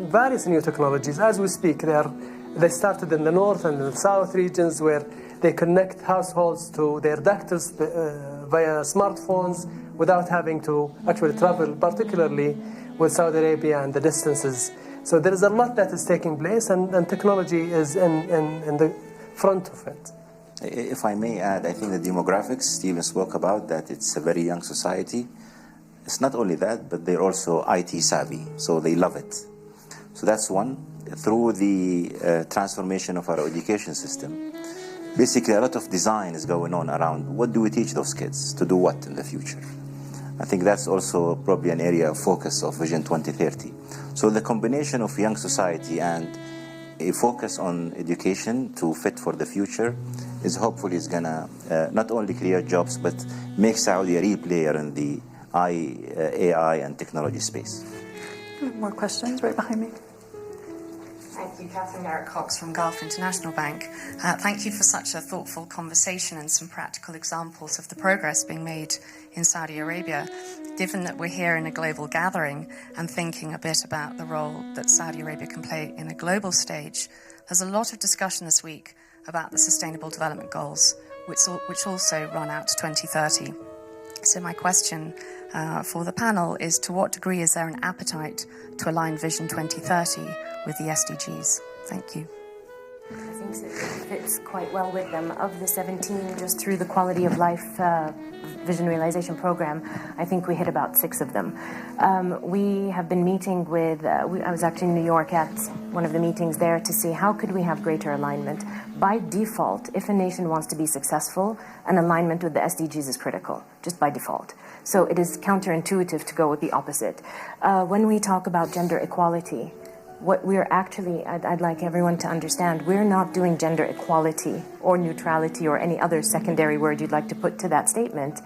various new technologies. As we speak, they started in the north and the south regions where they connect households to their doctors via smartphones without having to actually travel, particularly with Saudi Arabia and the distances. So there is a lot that is taking place, and technology is in the front of it. If I may add, I think the demographics Stephen spoke about, that it's a very young society. It's not only that, but they're also IT savvy, so they love it. So that's one. Through the transformation of our education system, basically a lot of design is going on around what do we teach those kids to do what in the future. I think that's also probably an area of focus of Vision 2030. So the combination of young society and a focus on education to fit for the future is hopefully is gonna not only create jobs, but make Saudi a real player in the AI and technology space. More questions right behind me. Thank you, Catherine Garrett-Cox from Gulf International Bank. Thank you for such a thoughtful conversation and some practical examples of the progress being made in Saudi Arabia. Given that we're here in a global gathering and thinking a bit about the role that Saudi Arabia can play in a global stage, there's a lot of discussion this week about the Sustainable Development Goals, which also run out to 2030. So my question for the panel is, to what degree is there an appetite to align Vision 2030 with the SDGs? Thank you. I think so. It fits quite well with them. Of the 17, just through the Quality of Life Vision Realization Program, I think we hit about 6 of them. We have been meeting with, I was actually in New York at one of the meetings there to see how could we have greater alignment. By default, if a nation wants to be successful, an alignment with the SDGs is critical, just by default. So it is counterintuitive to go with the opposite. When we talk about gender equality, what we're actually, I'd like everyone to understand, we're not doing gender equality or neutrality or any other secondary word you'd like to put to that statement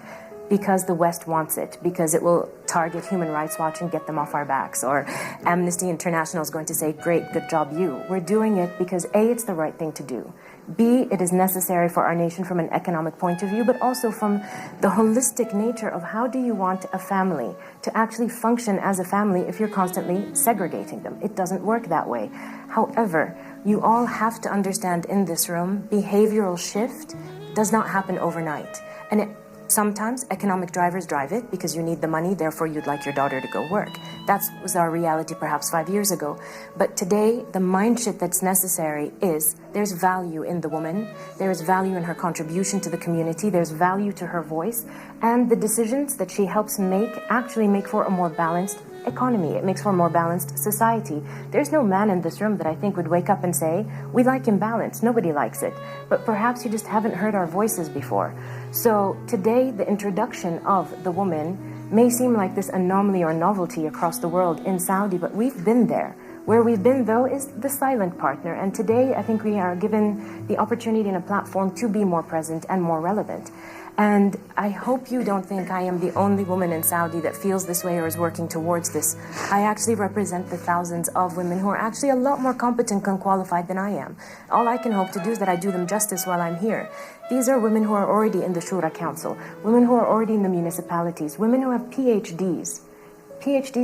because the West wants it, because it will target Human Rights Watch and get them off our backs, or Amnesty International is going to say, great, good job you. We're doing it because A, it's the right thing to do. B, it is necessary for our nation from an economic point of view, but also from the holistic nature of how do you want a family to actually function as a family if you're constantly segregating them. It doesn't work that way. However, you all have to understand in this room, behavioral shift does not happen overnight. And Sometimes economic drivers drive it because you need the money, therefore you'd like your daughter to go work. That was our reality perhaps 5 years ago. But today, the mindset that's necessary is there's value in the woman, there's value in her contribution to the community, there's value to her voice, and the decisions that she helps make actually make for a more balanced economy. It makes for a more balanced society. There's no man in this room that I think would wake up and say, we like imbalance. Nobody likes it. But perhaps you just haven't heard our voices before. So today, the introduction of the woman may seem like this anomaly or novelty across the world in Saudi, but we've been there. Where we've been, though, is the silent partner. And today, I think we are given the opportunity and a platform to be more present and more relevant. And I hope you don't think I am the only woman in Saudi that feels this way or is working towards this. I actually represent the thousands of women who are actually a lot more competent and qualified than I am. All I can hope to do is that I do them justice while I'm here. These are women who are already in the Shura Council, women who are already in the municipalities, women who have PhDs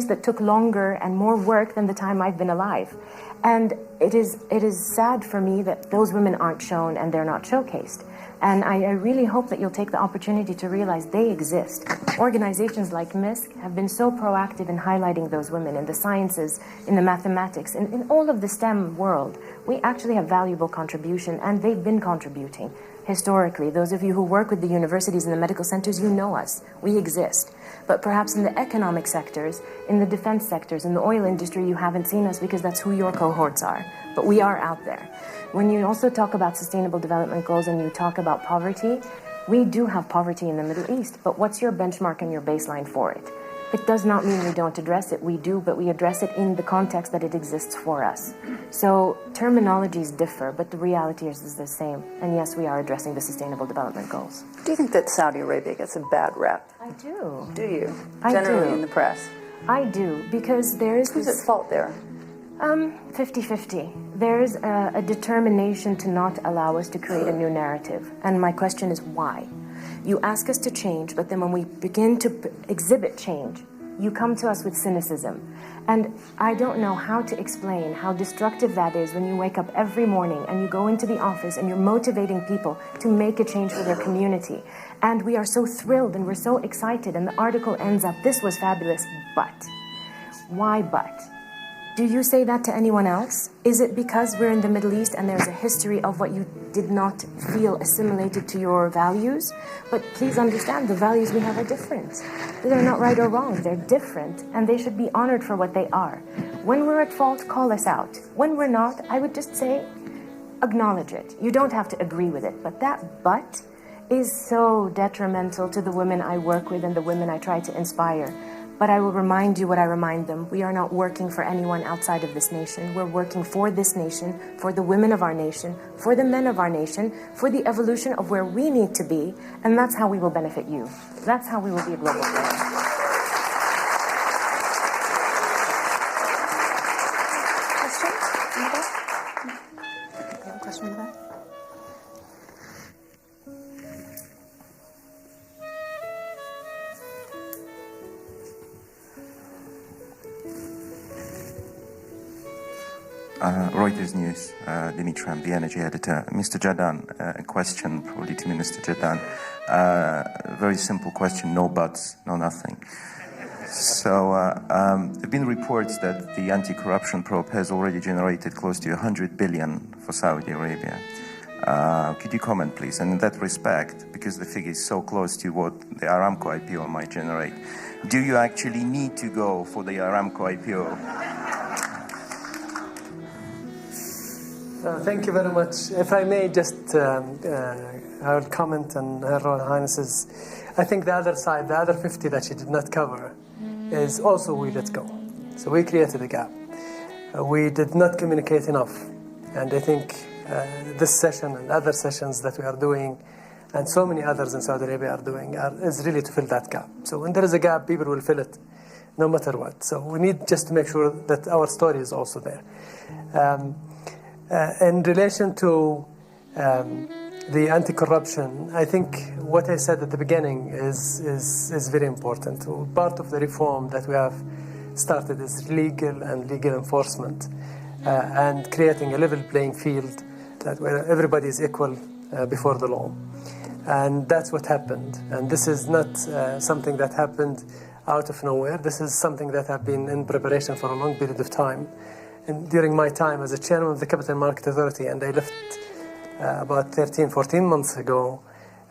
that took longer and more work than the time I've been alive. And it is sad for me that those women aren't shown and they're not showcased. And I really hope that you'll take the opportunity to realize they exist. Organizations like MISC have been so proactive in highlighting those women in the sciences, in the mathematics, in all of the STEM world. We actually have valuable contribution, and they've been contributing historically. Those of you who work with the universities and the medical centers, you know us. We exist. But perhaps in the economic sectors, in the defense sectors, in the oil industry, you haven't seen us because that's who your cohorts are. But we are out there. When you also talk about sustainable development goals and you talk about poverty, we do have poverty in the Middle East, but what's your benchmark and your baseline for it? It does not mean we don't address it. We do, but we address it in the context that it exists for us. So terminologies differ, but the reality is the same. And yes, we are addressing the sustainable development goals. Do you think that Saudi Arabia gets a bad rep? I do. Do you? I Generally do. in the press? I do, because there is Who's this... at fault there? 50-50. There's a determination to not allow us to create a new narrative. And my question is why? You ask us to change, but then when we begin to exhibit change, you come to us with cynicism. And I don't know how to explain how destructive that is when you wake up every morning and you go into the office and you're motivating people to make a change for their community. And we are so thrilled and we're so excited, and the article ends up, this was fabulous, but. Why but? Do you say that to anyone else? Is it because we're in the Middle East and there's a history of what you did not feel assimilated to your values? But please understand, the values we have are different. They're not right or wrong, they're different, and they should be honored for what they are. When we're at fault, call us out. When we're not, I would just say, acknowledge it. You don't have to agree with it, but that but is so detrimental to the women I work with and the women I try to inspire. But I will remind you what I remind them. We are not working for anyone outside of this nation. We're working for this nation, for the women of our nation, for the men of our nation, for the evolution of where we need to be, and that's how we will benefit you. That's how we will be a global player. Questions? You have a question in the back? Reuters News, Dimitri, I'm the energy editor. Mr. Jaddan, a question probably to Minister Jaddan. Very simple question, no buts, no nothing. So there have been reports that the anti-corruption probe has already generated close to 100 billion for Saudi Arabia. Could you comment, please? And in that respect, because the figure is so close to what the Aramco IPO might generate, do you actually need to go for the Aramco IPO? Thank you very much. If I may just, I will comment on Her Royal Highness's. I think the other side, the other 50 that she did not cover, is also we let go. So we created a gap. We did not communicate enough. And I think this session and other sessions that we are doing, and so many others in Saudi Arabia are doing, is really to fill that gap. So when there is a gap, people will fill it, no matter what. So we need just to make sure that our story is also there. In relation to the anti-corruption, I think what I said at the beginning is very important. Part of the reform that we have started is legal and legal enforcement, and creating a level playing field that where everybody is equal before the law. And that's what happened. And this is not something that happened out of nowhere. This is something that have been in preparation for a long period of time. And during my time as a chairman of the Capital Market Authority, and I left about 13, 14 months ago,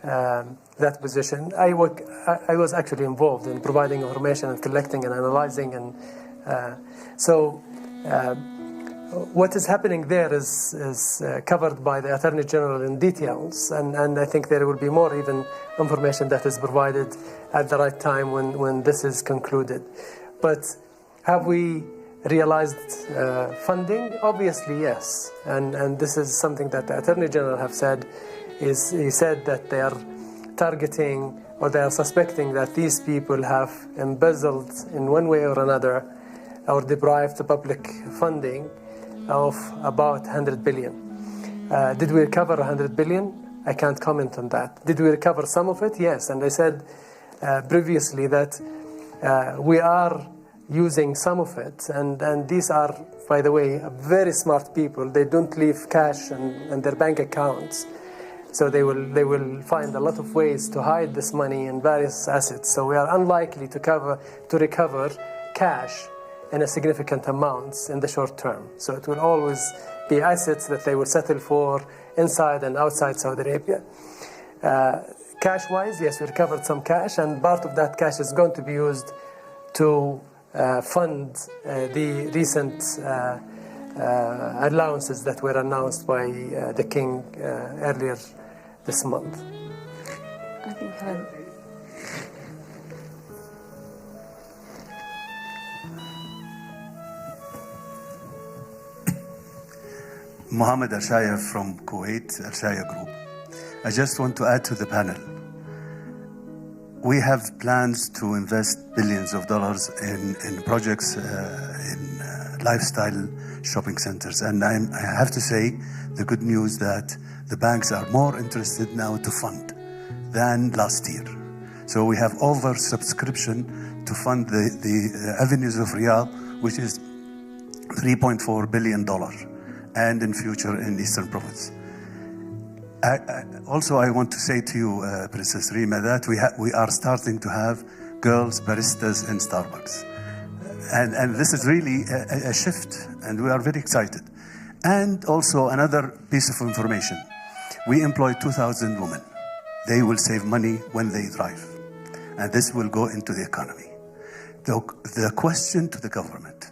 that position, I was actually involved in providing information and collecting and analyzing. And what is happening there is covered by the Attorney General in details, and I think there will be more even information that is provided at the right time when this is concluded. But have we realized funding? Obviously, yes. And this is something that the Attorney General have said. He said that they are targeting or they are suspecting that these people have embezzled in one way or another or deprived the public funding of about 100 billion. Did we recover 100 billion? I can't comment on that. Did we recover some of it? Yes. And I said previously that we are using some of it. And these are, by the way, very smart people. They don't leave cash in their bank accounts. So they will find a lot of ways to hide this money in various assets. So we are unlikely to recover cash in a significant amounts in the short term. So it will always be assets that they will settle for inside and outside Saudi Arabia. Cash-wise, yes, we recovered some cash, and part of that cash is going to be used to fund the recent allowances that were announced by the King earlier this month. I think Mohammed Al-Shayef from Kuwait, Al-Shayef Group. I just want to add to the panel. We have plans to invest billions of dollars in projects in lifestyle shopping centers. And I have to say the good news that the banks are more interested now to fund than last year. So we have oversubscription to fund the avenues of Riyadh, which is $3.4 billion. And in future in Eastern Province. Also, I want to say to you, Princess Rima, that we are starting to have girls baristas in Starbucks. And this is really a shift, and we are very excited. And also another piece of information. We employ 2,000 women. They will save money when they drive. And this will go into the economy. The question to the government,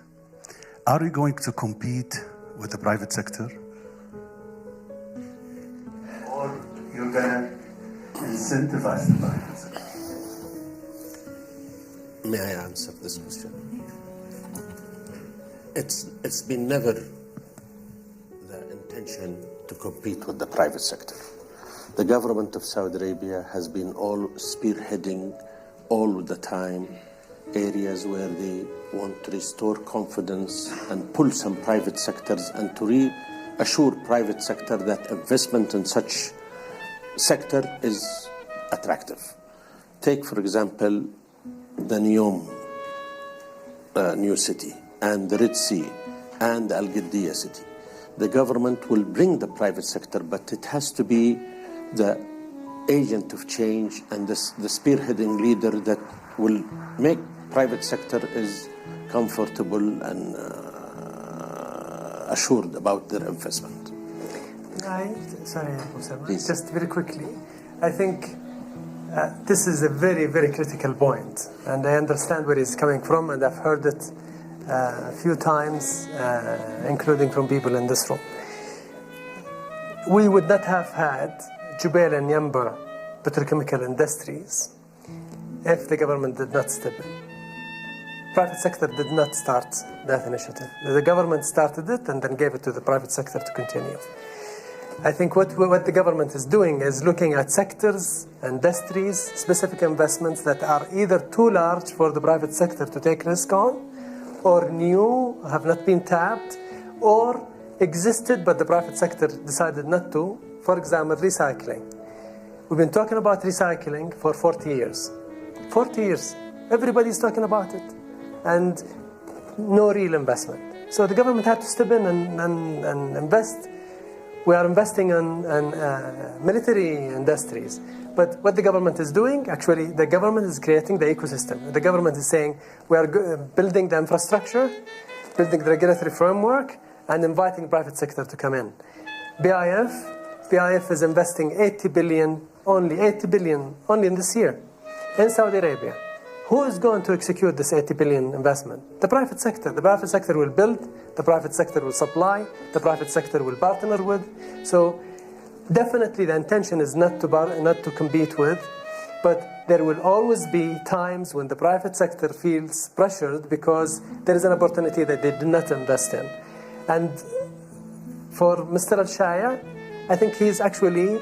are we going to compete with the private sector? Or you're going to incentivize the private sector? May I answer this question? It's been never the intention to compete with the private sector. The government of Saudi Arabia has been all spearheading all the time areas where they want to restore confidence and pull some private sectors and to reassure private sector that investment in such sector is attractive. Take, for example, the Neom new city and the Red Sea and the Al-Qadiyah city. The government will bring the private sector, but it has to be the agent of change and the spearheading leader that will make private sector is comfortable and assured about their investment. Sorry, just very quickly. I think this is a very, very critical point, and I understand where it's coming from, and I've heard it a few times, including from people in this room. We would not have had Jubail and Yamba petrochemical industries if the government did not step in. Private sector did not start that initiative. The government started it and then gave it to the private sector to continue. I think what the government is doing is looking at sectors, industries, specific investments that are either too large for the private sector to take risk on, or new, have not been tapped, or existed but the private sector decided not to. For example, recycling. We've been talking about recycling for 40 years. 40 years. Everybody's talking about it. And no real investment. So the government had to step in and invest We are investing in military industries. But what the government is doing, actually, the government is creating the ecosystem. The government is saying, we are building the infrastructure, building the regulatory framework, and inviting private sector to come in. PIF is investing 80 billion only in this year in Saudi Arabia. Who is going to execute this 80 billion investment? The private sector. The private sector will build, the private sector will supply, the private sector will partner with. So definitely the intention is not to compete with, but there will always be times when the private sector feels pressured because there is an opportunity that they did not invest in. And for Mr. Al-Shaya, I think he's actually